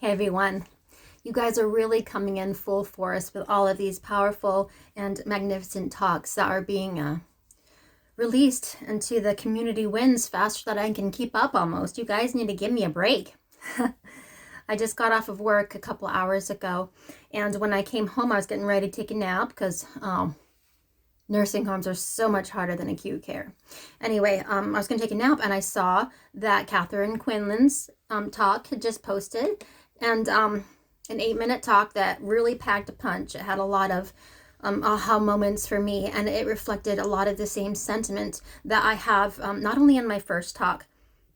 Hey everyone, you guys are really coming in full force with all of these powerful and magnificent talks that are being released into the community winds faster than I can keep up almost. You guys need to give me a break. I just got off of work a couple hours ago, and when I came home I was getting ready to take a nap because nursing homes are so much harder than acute care. Anyway, I was going to take a nap and I saw that Catharine Quinlan's talk had just posted, and an 8-minute talk that really packed a punch. It had a lot of aha moments for me, and it reflected a lot of the same sentiment that I have not only in my first talk,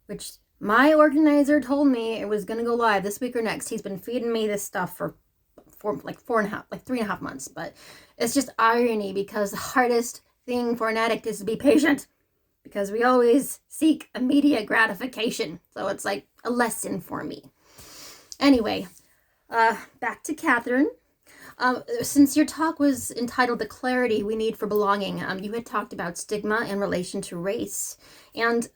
which my organizer told me it was going to go live this week or next. He's been feeding me this stuff for 3.5 months, but it's just irony because the hardest thing for an addict is to be patient, because we always seek immediate gratification. So it's like a lesson for me. Anyway, back to Catharine. Since your talk was entitled The Clarity We Need for Belonging, you had talked about stigma in relation to race, and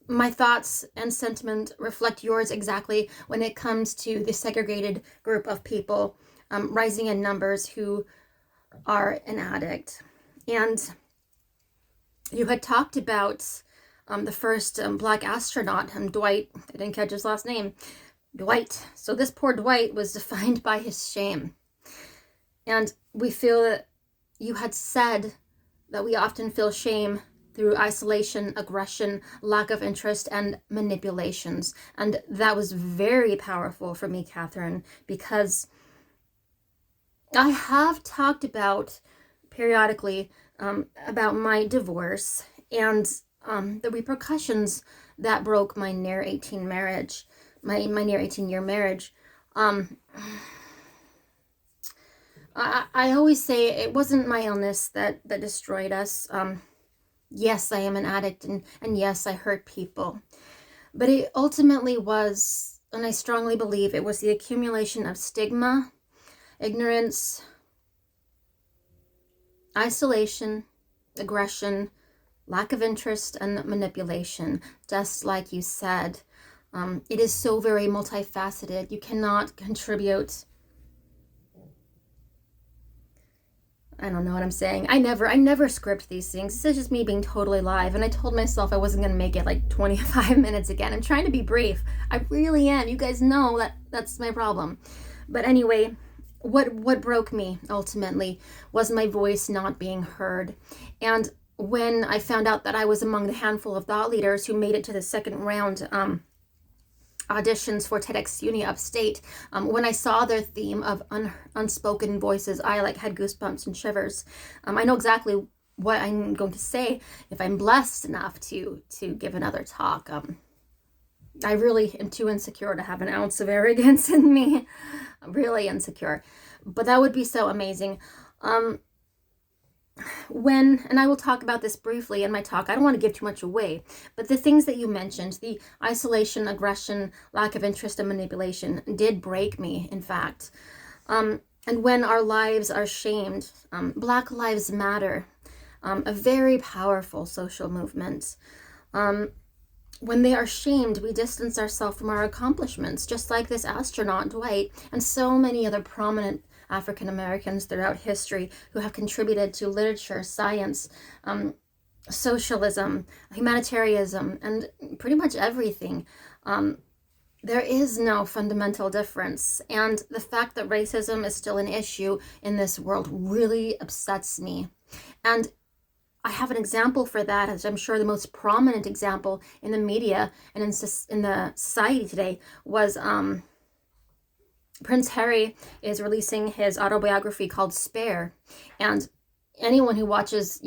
my thoughts and sentiment reflect yours exactly when it comes to the segregated group of people rising in numbers who are an addict. And you had talked about the first Black astronaut, Dwight. I didn't catch his last name. Dwight. So this poor Dwight was defined by his shame. And we feel that you had said that we often feel shame through isolation, aggression, lack of interest, and manipulations. And that was very powerful for me, Catharine, because I have talked about periodically about my divorce and the repercussions that broke my near 18 marriage, my near 18-year marriage. I always say it wasn't my illness that destroyed us. Yes, I am an addict, and yes, I hurt people. But it ultimately was, and I strongly believe it was the accumulation of stigma, ignorance, isolation, aggression, lack of interest, and manipulation. Just like you said, it is so very multifaceted. You cannot contribute. I don't know what I'm saying. I never script these things. This is just me being totally live. And I told myself I wasn't going to make it like 25 minutes again. I'm trying to be brief. I really am. You guys know that that's my problem. But anyway, what broke me ultimately was my voice not being heard. And when I found out that I was among the handful of thought leaders who made it to the second round auditions for TEDx Uni Upstate, when I saw their theme of unspoken voices, I had goosebumps and shivers. I know exactly what I'm going to say if I'm blessed enough to give another talk. I really am too insecure to have an ounce of arrogance in me. I'm really insecure, but that would be so amazing. And I will talk about this briefly in my talk. I don't want to give too much away, but the things that you mentioned, the isolation, aggression, lack of interest, and manipulation did break me, in fact. And when our lives are shamed, Black Lives Matter, a very powerful social movement. When they are shamed, we distance ourselves from our accomplishments, just like this astronaut, Dwight, and so many other prominent African Americans throughout history who have contributed to literature, science, socialism, humanitarianism, and pretty much everything. There is no fundamental difference. And the fact that racism is still an issue in this world really upsets me. And I have an example for that, as I'm sure the most prominent example in the media and in the society today was Prince Harry is releasing his autobiography called Spare. And anyone who watches,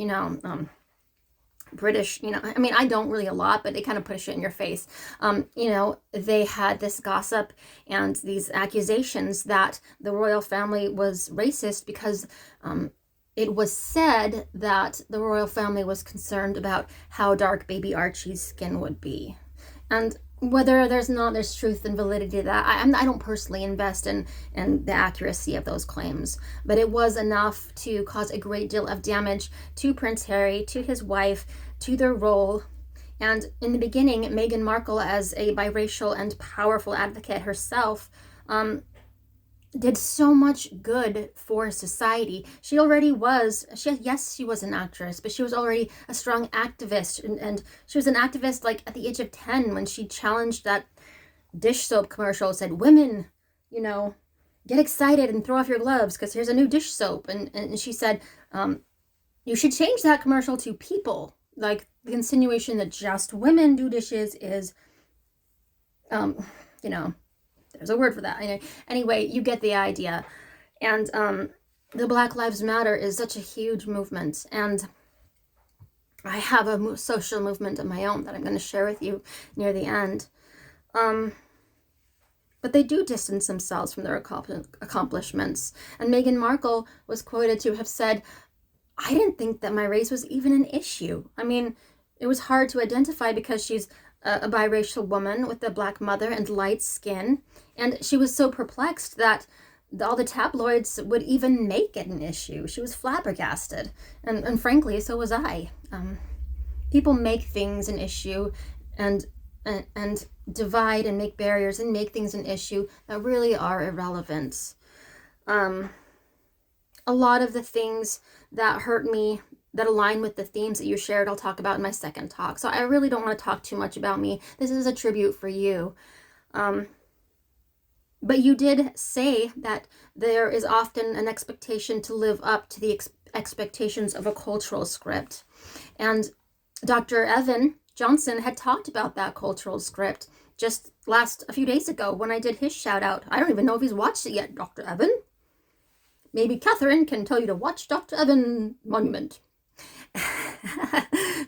British, I mean, I don't really a lot, but they kind of push it in your face. They had this gossip and these accusations that the royal family was racist because it was said that the royal family was concerned about how dark baby Archie's skin would be. And whether there's truth and validity to that, I don't personally invest in the accuracy of those claims, but it was enough to cause a great deal of damage to Prince Harry, to his wife, to their role. And in the beginning, Meghan Markle, as a biracial and powerful advocate herself, did so much good for society. She already was, yes, she was an actress, but she was already a strong activist. And she was an activist like at the age of 10 when she challenged that dish soap commercial, said, women, get excited and throw off your gloves because here's a new dish soap. And she said, you should change that commercial to people. Like the insinuation that just women do dishes is, there's a word for that. Anyway, you get the idea. And the Black Lives Matter is such a huge movement. And I have a social movement of my own that I'm going to share with you near the end. But they do distance themselves from their accomplishments. And Meghan Markle was quoted to have said, I didn't think that my race was even an issue. I mean, it was hard to identify because she's a biracial woman with a black mother and light skin. And she was so perplexed that all the tabloids would even make it an issue. She was flabbergasted. And frankly, so was I. People make things an issue and divide and make barriers and make things an issue that really are irrelevant. A lot of the things that hurt me, that align with the themes that you shared, I'll talk about in my second talk. So I really don't want to talk too much about me. This is a tribute for you. But you did say that there is often an expectation to live up to the expectations of a cultural script. And Dr. Evan Johnson had talked about that cultural script just a few days ago when I did his shout out. I don't even know if he's watched it yet, Dr. Evan. Maybe Catherine can tell you to watch Dr. Evan Monument.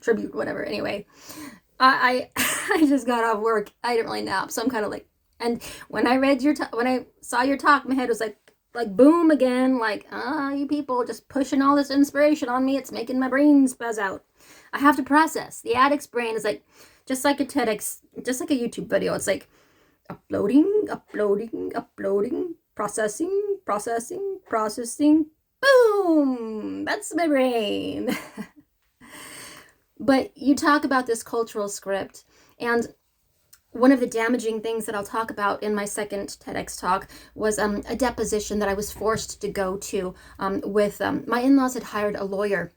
Tribute, whatever. Anyway, I just got off work. I didn't really nap, so I'm kind of like, and when I read when I saw your talk, my head was like boom again, like, you people just pushing all this inspiration on me. It's making my brain spaz out. I have to process. The addict's brain is like, just like a TEDx, just like a YouTube video. It's like uploading, processing, boom, that's my brain. But you talk about this cultural script, and one of the damaging things that I'll talk about in my second TEDx talk was a deposition that I was forced to go to with my in-laws had hired a lawyer.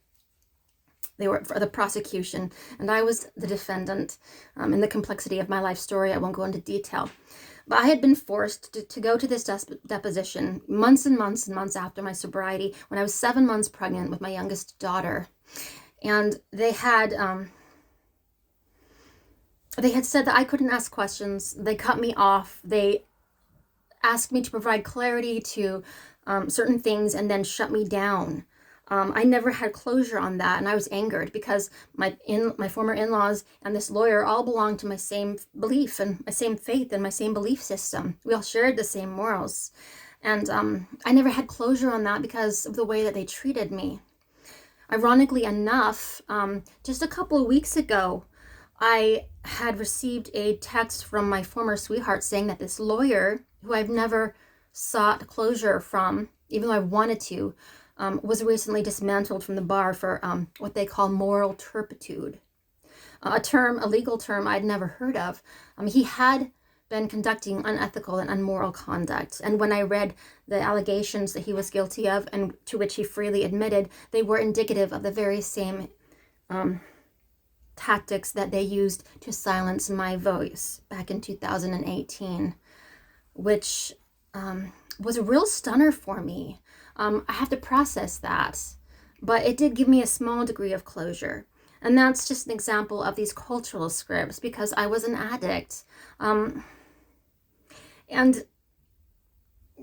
They were for the prosecution, and I was the defendant. In the complexity of my life story, I won't go into detail. But I had been forced to go to this deposition months and months and months after my sobriety, when I was 7 months pregnant with my youngest daughter. And they had said that I couldn't ask questions. They cut me off. They asked me to provide clarity to certain things and then shut me down. I never had closure on that, and I was angered because my former in-laws and this lawyer all belonged to my same belief and my same faith and my same belief system. We all shared the same morals. And I never had closure on that because of the way that they treated me. Ironically enough, just a couple of weeks ago, I had received a text from my former sweetheart saying that this lawyer, who I've never sought closure from, even though I wanted to, was recently dismantled from the bar for what they call moral turpitude, a legal term I'd never heard of. He had been conducting unethical and immoral conduct. And when I read the allegations that he was guilty of, and to which he freely admitted, they were indicative of the very same tactics that they used to silence my voice back in 2018, which was a real stunner for me. I have to process that, but it did give me a small degree of closure. And that's just an example of these cultural scripts, because I was an addict. And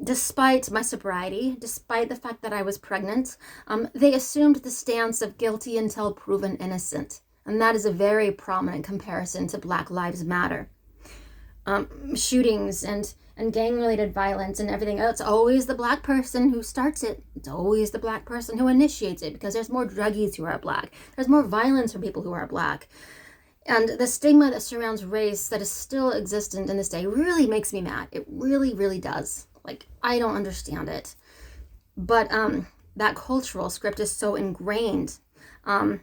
despite my sobriety, despite the fact that I was pregnant, they assumed the stance of guilty until proven innocent. And that is a very prominent comparison to Black Lives Matter. Shootings and gang-related violence and everything. It's always the Black person who starts it. It's always the Black person who initiates it, because there's more druggies who are Black. There's more violence for people who are Black. And the stigma that surrounds race that is still existent in this day really makes me mad. It really, really does. Like, I don't understand it. But that cultural script is so ingrained. And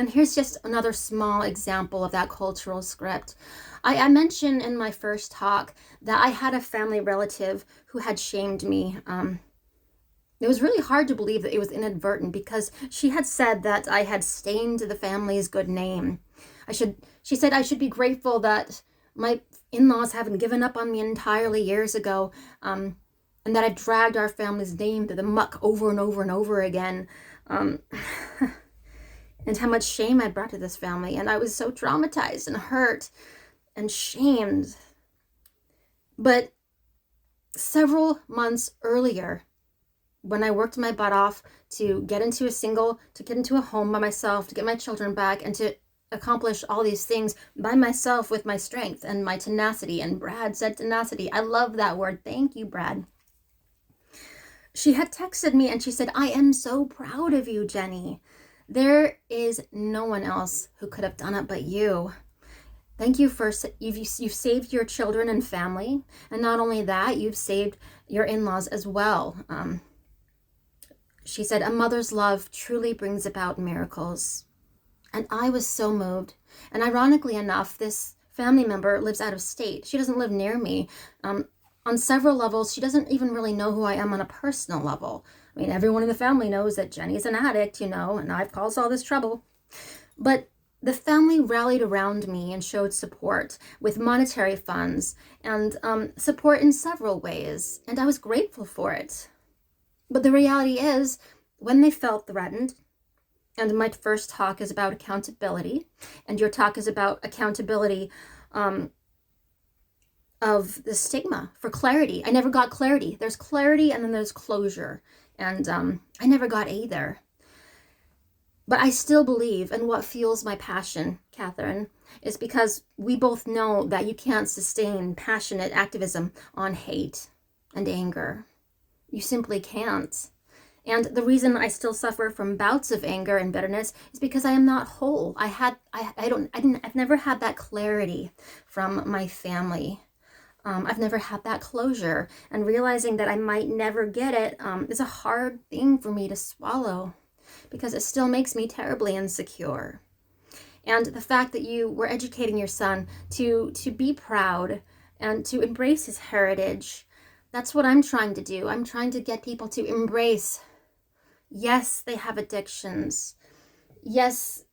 And here's just another small example of that cultural script. I mentioned in my first talk that I had a family relative who had shamed me. It was really hard to believe that it was inadvertent because she had said that I had stained the family's good name. She said I should be grateful that my in-laws haven't given up on me entirely years ago, and that I've dragged our family's name through the muck over and over and over again. And how much shame I brought to this family. And I was so traumatized and hurt and shamed. But several months earlier, when I worked my butt off to get into a home by myself, to get my children back, and to accomplish all these things by myself with my strength and my tenacity. And Brad said tenacity. I love that word. Thank you, Brad. She had texted me and she said, I am so proud of you, Jenny. There is no one else who could have done it but you. Thank you for, you've saved your children and family. And not only that, you've saved your in-laws as well. She said, a mother's love truly brings about miracles. And I was so moved. And ironically enough, this family member lives out of state. She doesn't live near me. On several levels, she doesn't even really know who I am on a personal level. I mean, everyone in the family knows that Jenny's an addict, and I've caused all this trouble. But the family rallied around me and showed support with monetary funds and support in several ways, and I was grateful for it. But the reality is, when they felt threatened, and my first talk is about accountability, and your talk is about accountability of the stigma, for clarity. I never got clarity. There's clarity and then there's closure. And I never got either. But I still believe, and what fuels my passion, Catherine, is because we both know that you can't sustain passionate activism on hate and anger. You simply can't. And the reason I still suffer from bouts of anger and bitterness is because I am not whole. I've never had that clarity from my family. I've never had that closure, and realizing that I might never get it is a hard thing for me to swallow because it still makes me terribly insecure. And the fact that you were educating your son to be proud and to embrace his heritage, that's what I'm trying to do. I'm trying to get people to embrace, yes, they have addictions. Yes,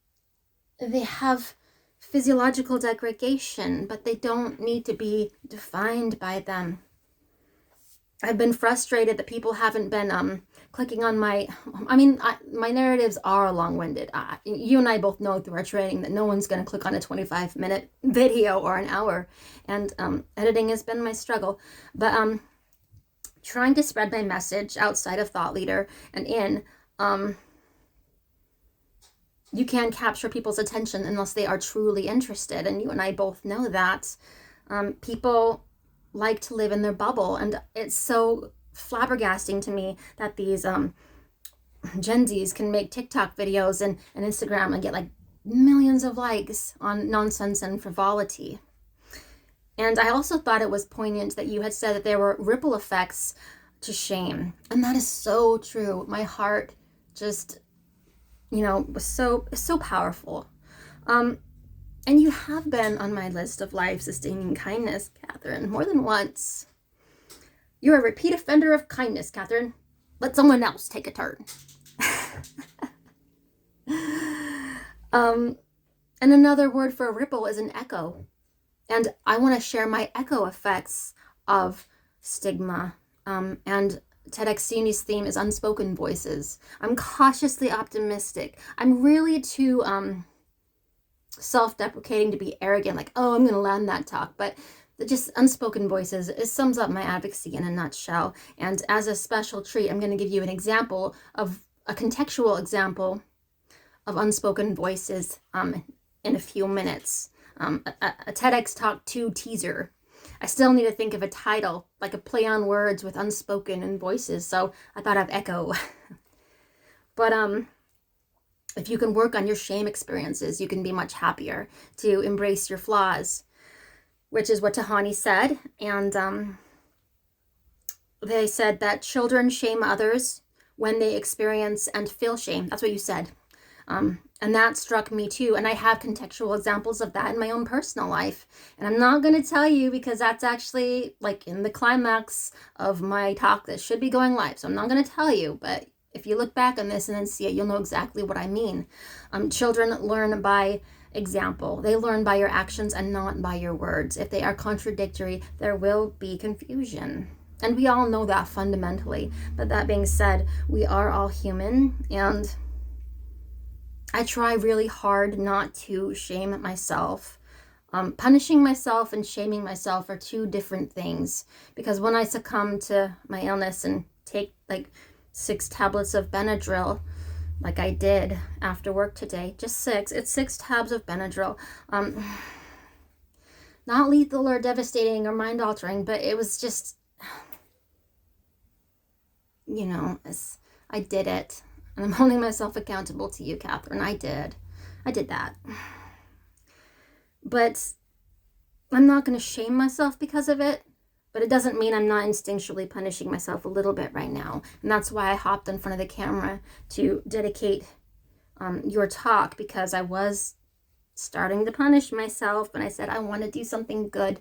they have physiological degradation, but they don't need to be defined by them. I've been frustrated that people haven't been clicking on my narratives are long-winded. You and I both know through our training that no one's going to click on a 25-minute video or an hour, and editing has been my struggle. But trying to spread my message outside of Thought Leader and in, you can't capture people's attention unless they are truly interested. And you and I both know that. People like to live in their bubble. And it's so flabbergasting to me that these Gen Zs can make TikTok videos and Instagram and get like millions of likes on nonsense and frivolity. And I also thought it was poignant that you had said that there were ripple effects to shame. And that is so true. My heart just, was so powerful. And you have been on my list of life-sustaining kindness, Catherine, more than once. You're a repeat offender of kindness, Catherine. Let someone else take a turn. And another word for a ripple is an echo. And I want to share my echo effects of stigma. And TEDxUni's theme is unspoken voices. I'm cautiously optimistic. I'm really too self-deprecating to be arrogant, like, oh, I'm going to land that talk. But just unspoken voices, it sums up my advocacy in a nutshell. And as a special treat, I'm going to give you an example of a contextual example of unspoken voices in a few minutes. A TEDx Talk 2 teaser. I still need to think of a title, like a play on words with unspoken and voices, so I thought of echo. But if you can work on your shame experiences, you can be much happier to embrace your flaws, which is what Tahani said. And they said that children shame others when they experience and feel shame. That's what you said. And that struck me too. And I have contextual examples of that in my own personal life. And I'm not going to tell you because that's actually like in the climax of my talk that should be going live. So I'm not going to tell you, but if you look back on this and then see it, you'll know exactly what I mean. Children learn by example. They learn by your actions and not by your words. If they are contradictory, there will be confusion. And we all know that fundamentally. But that being said, we are all human, and I try really hard not to shame myself. Punishing myself and shaming myself are two different things, because when I succumb to my illness and take like 6 tablets of Benadryl, like I did after work today, just 6, it's 6 tabs of Benadryl. Not lethal or devastating or mind altering, but it was just, you know, I did it. And I'm holding myself accountable to you, Catherine. I did that. But I'm not going to shame myself because of it. But it doesn't mean I'm not instinctually punishing myself a little bit right now. And that's why I hopped in front of the camera to dedicate your talk, because I was starting to punish myself. And I said, I want to do something good.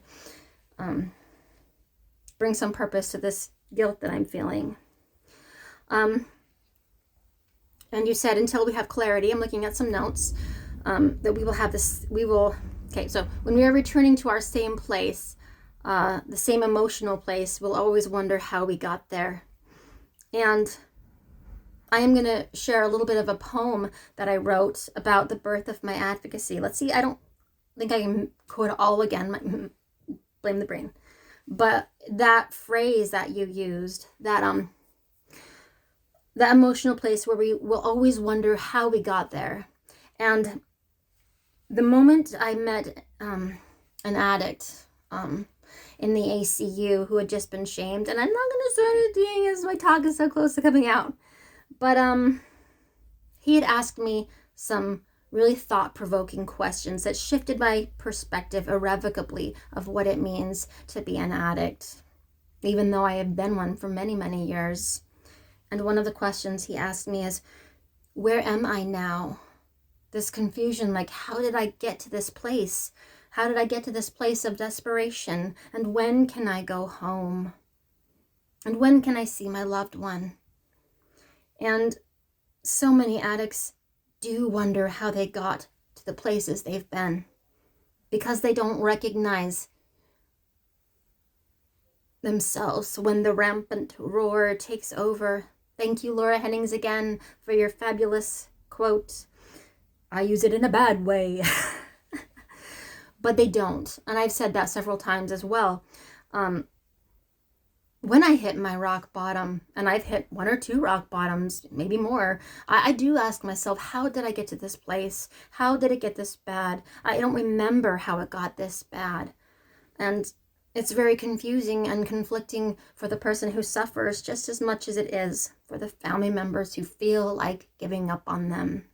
Bring some purpose to this guilt that I'm feeling. And you said, until we have clarity, I'm looking at some notes, that we will have this, okay, so when we are returning to our same place, the same emotional place, we'll always wonder how we got there. And I am going to share a little bit of a poem that I wrote about the birth of my advocacy. Let's see, I don't think I can quote it all again, blame the brain. But that phrase that you used, that emotional place where we will always wonder how we got there. And the moment I met an addict in the ACU who had just been shamed, and I'm not going to start anything as my talk is so close to coming out, but he had asked me some really thought-provoking questions that shifted my perspective irrevocably of what it means to be an addict, even though I have been one for many, many years. And one of the questions he asked me is, where am I now? This confusion, like, how did I get to this place? How did I get to this place of desperation? And when can I go home? And when can I see my loved one? And so many addicts do wonder how they got to the places they've been, because they don't recognize themselves when the rampant roar takes over. Thank you, Laura Hennings, again for your fabulous quote. I use it in a bad way. But they don't. And I've said that several times as well. When I hit my rock bottom, and I've hit 1 or 2 rock bottoms, maybe more, I do ask myself, how did I get to this place? How did it get this bad? I don't remember how it got this bad. And it's very confusing and conflicting for the person who suffers just as much as it is for the family members who feel like giving up on them.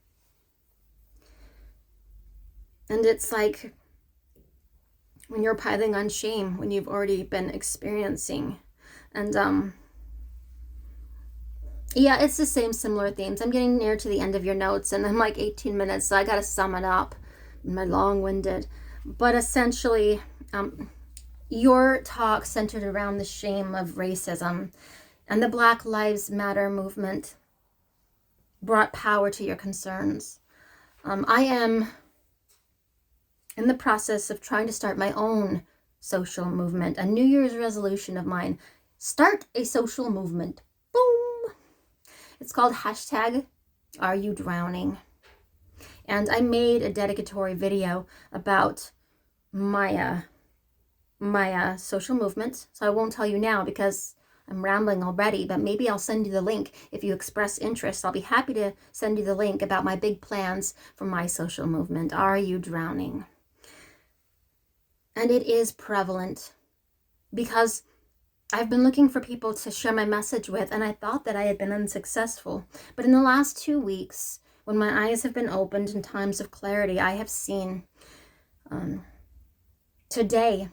And it's like when you're piling on shame when you've already been experiencing. And yeah, it's the same similar themes. I'm getting near to the end of your notes, and I'm like 18 minutes, so I got to sum it up. I'm long-winded. But essentially, your talk centered around the shame of racism, and the Black Lives Matter movement brought power to your concerns. I am in the process of trying to start my own social movement, a New Year's resolution of mine. Start a social movement. Boom! It's called #AreYouDrowning. And I made a dedicatory video about my social movement. So I won't tell you now because I'm rambling already, but maybe I'll send you the link if you express interest. I'll be happy to send you the link about my big plans for my social movement. Are you drowning? And it is prevalent because I've been looking for people to share my message with, and I thought that I had been unsuccessful. But in the last 2 weeks, when my eyes have been opened in times of clarity, I have seen today,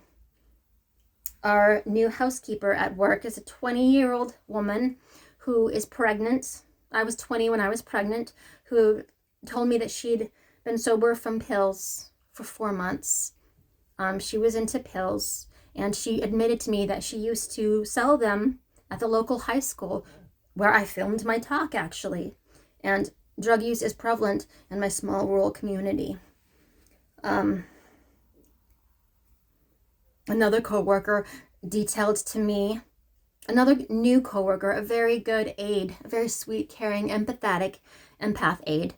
our new housekeeper at work is a 20-year-old woman who is pregnant. I was 20 when I was pregnant, who told me that she'd been sober from pills for 4 months. She was into pills, and she admitted to me that she used to sell them at the local high school where I filmed my talk, actually. And drug use is prevalent in my small rural community. Another coworker detailed to me, another new coworker, a very good aide, a very sweet, caring, empathetic empath aide,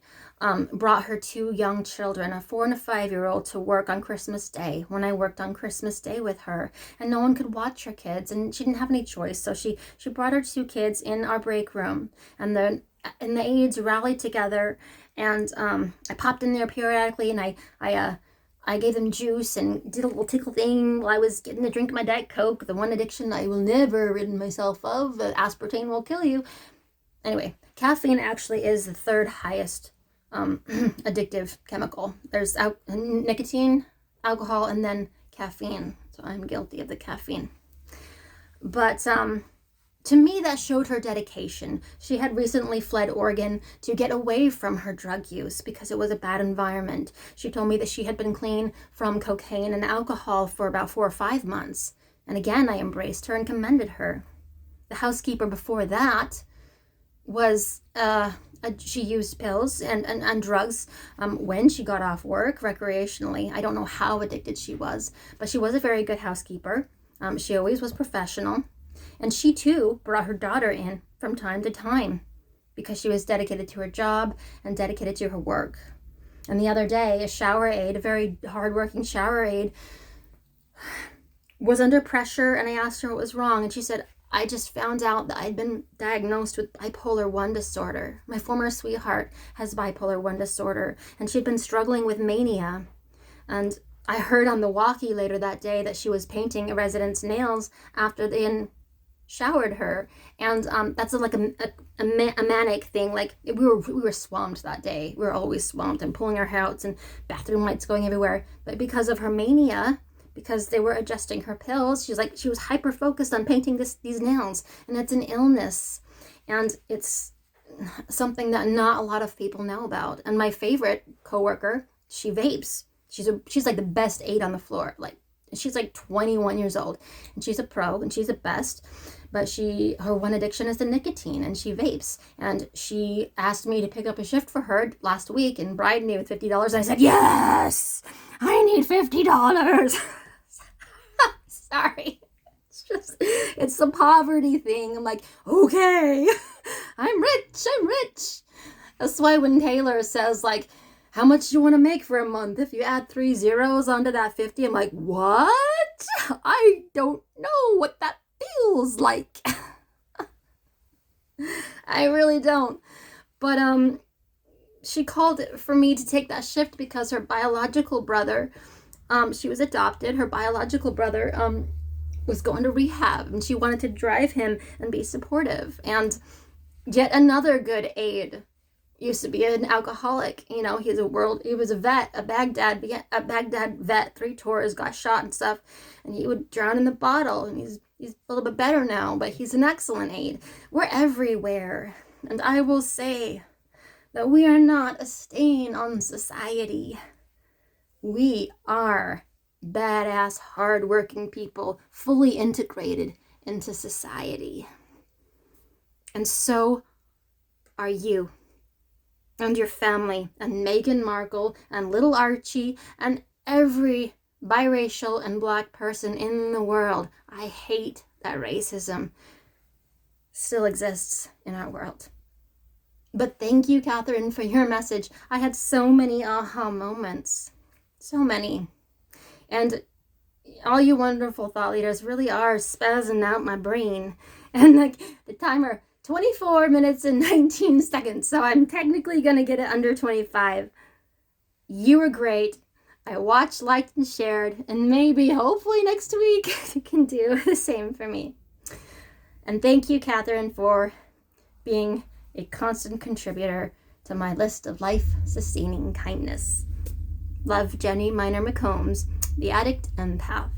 brought her 2 young children, a 4 and a 5-year-old, to work on Christmas Day when I worked on Christmas Day with her, and no one could watch her kids, and she didn't have any choice, so she brought her 2 kids in our break room, and the aides rallied together, and I popped in there periodically, and I gave them juice and did a little tickle thing while I was getting to drink my Diet Coke, the one addiction I will never rid myself of. Aspartame will kill you. Anyway, caffeine actually is the 3rd highest addictive chemical. There's nicotine, alcohol, and then caffeine. So I'm guilty of the caffeine. But to me, that showed her dedication. She had recently fled Oregon to get away from her drug use because it was a bad environment. She told me that she had been clean from cocaine and alcohol for about 4 or 5 months. And again, I embraced her and commended her. The housekeeper before that was she used pills and drugs when she got off work recreationally. I don't know how addicted she was, but she was a very good housekeeper. She always was professional. And she too brought her daughter in from time to time because she was dedicated to her job and dedicated to her work. And the other day, a shower aide, a very hardworking shower aide, was under pressure, and I asked her what was wrong, and she said, I just found out that I'd been diagnosed with bipolar 1 disorder. My former sweetheart has bipolar 1 disorder, and she'd been struggling with mania. And I heard on the walkie later that day that she was painting a resident's nails after they showered her. And that's like a manic thing. Like, we were swamped that day. We were always swamped and pulling our hair out and bathroom lights going everywhere. But because of her mania, because they were adjusting her pills, she was hyper focused on painting these nails, and it's an illness, and it's something that not a lot of people know about. And my favorite coworker, she vapes. She's like the best aide on the floor. Like, she's like 21 years old, and she's a pro, and she's the best. But her one addiction is the nicotine, and she vapes. And she asked me to pick up a shift for her last week and bribed me with $50. And I said, yes, I need $50. Sorry. It's the poverty thing. I'm like, okay, I'm rich. That's why when Taylor says, like, how much do you want to make for a month? If you add 3 zeros onto that 50, I'm like, what? I don't know what that feels like. I really don't. But she called for me to take that shift because her biological brother, she was adopted, her biological brother was going to rehab, and she wanted to drive him and be supportive. And yet another good aide used to be an alcoholic. You know, he was a vet, a Baghdad vet, 3 tours, got shot and stuff, and he would drown in the bottle, and he's a little bit better now, but he's an excellent aide. We're everywhere, and I will say that we are not a stain on society. We are badass, hardworking people, fully integrated into society. And so are you. And your family, and Meghan Markle, and little Archie, and every biracial and Black person in the world. I hate that racism still exists in our world. But thank you, Catharine, for your message. I had so many aha moments. So many. And all you wonderful thought leaders really are spazzing out my brain. And like the timer, 24 minutes and 19 seconds. So I'm technically going to get it under 25. You were great. I watched, liked, and shared. And maybe, hopefully next week, you can do the same for me. And thank you, Catharine, for being a constant contributor to my list of life-sustaining kindness. Love, Jenny Minor McCombs, the Addict Empath.